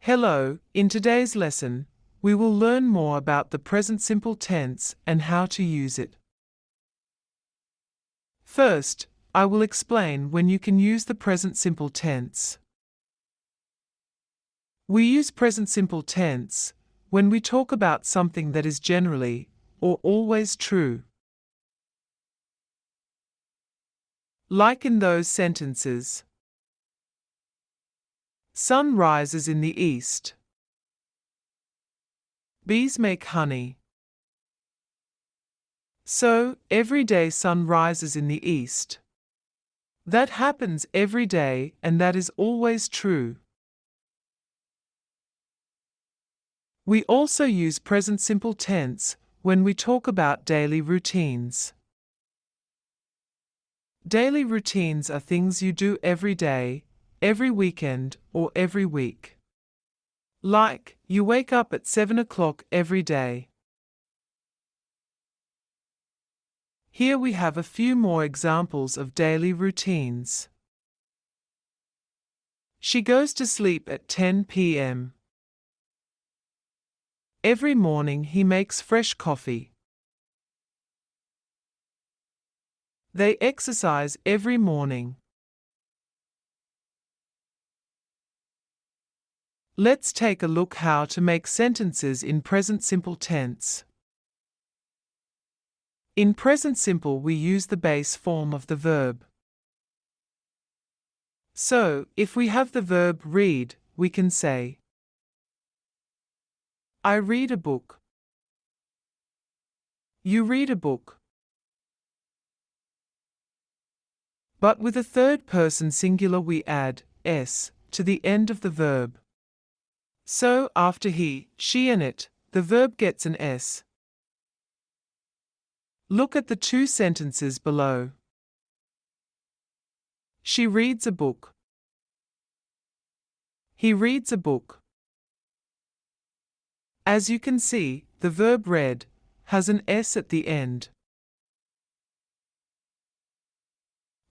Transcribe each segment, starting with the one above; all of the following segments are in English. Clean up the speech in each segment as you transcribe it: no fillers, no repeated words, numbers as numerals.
Hello, in today's lesson, we will learn more about the present simple tense and how to use it. First, I will explain when you can use the present simple tense. We use present simple tense when we talk about something that is generally or always true. Like in those sentences. Sun rises in the east. Bees make honey. So, every day sun rises in the east. That happens every day and that is always true. We also use present simple tense when we talk about daily routines. Daily routines are things you do every day, every weekend, or every week. Like, you wake up at 7 o'clock every day. Here we have a few more examples of daily routines. She goes to sleep at 10 p.m. Every morning he makes fresh coffee. They exercise every morning. Let's take a look how to make sentences in present simple tense. In present simple we use the base form of the verb. So, if we have the verb read, we can say, I read a book. You read a book. But with a third person singular we add s to the end of the verb. So, after he, she and it, the verb gets an s. Look at the two sentences below. She reads a book. He reads a book. As you can see, the verb read has an s at the end.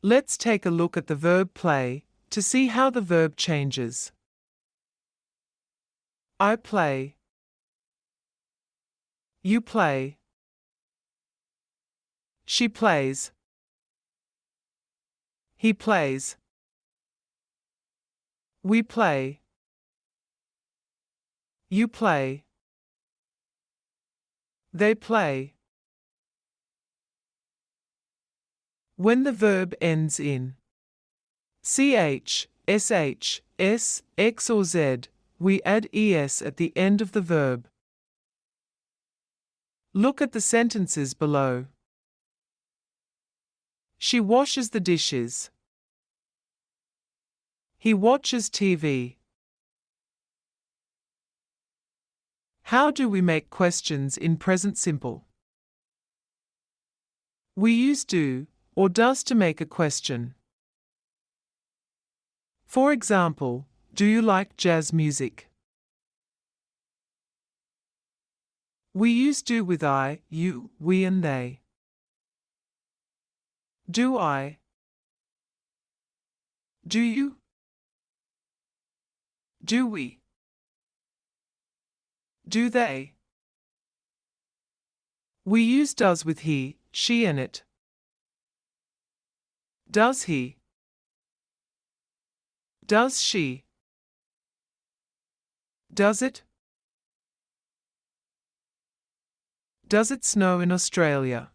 Let's take a look at the verb play to see how the verb changes. I play. You play. She plays. He plays. We play. You play. They play. When the verb ends in ch, sh, s, x or z, we add es at the end of the verb. Look at the sentences below. She washes the dishes. He watches TV. How do we make questions in present simple? We use do or does to make a question. For example, do you like jazz music? We use do with I, you, we and they. Do I? Do you? Do we? Do they? We use does with he, she and it. Does he? Does she? Does it? Does it snow in Australia?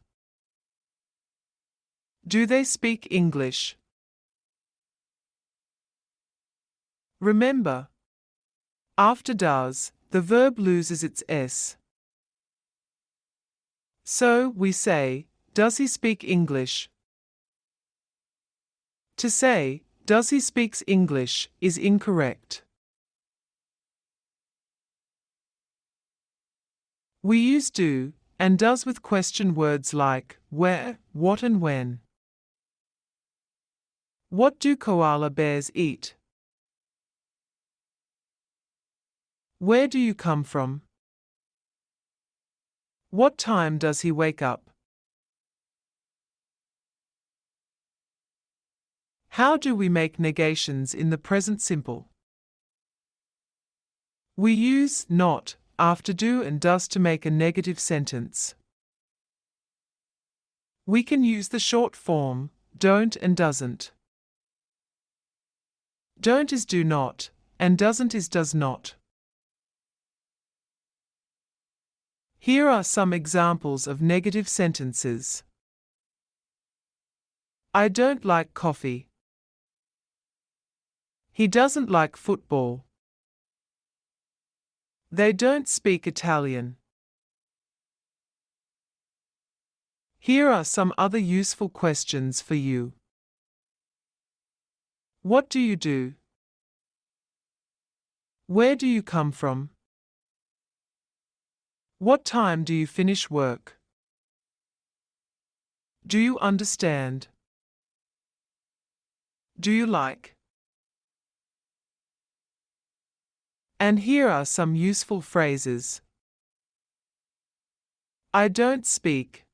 Do they speak English? Remember, after does, the verb loses its s. So, we say, does he speak English? To say, does he speaks English, is incorrect. We use do and does with question words like where, what and when. What do koala bears eat? Where do you come from? What time does he wake up? How do we make negations in the present simple? We use not after do and does to make a negative sentence. We can use the short form, don't and doesn't. Don't is do not, and doesn't is does not. Here are some examples of negative sentences. I don't like coffee. He doesn't like football. They don't speak Italian. Here are some other useful questions for you. What do you do? Where do you come from? What time do you finish work? Do you understand? Do you like? And here are some useful phrases. I don't speak.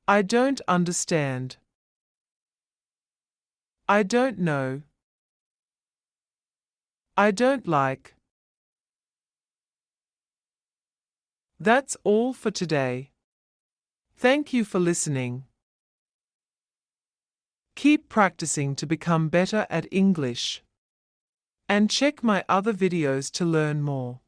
I don't understand. I don't know. I don't like. That's all for today. Thank you for listening. Keep practicing to become better at English. And check my other videos to learn more.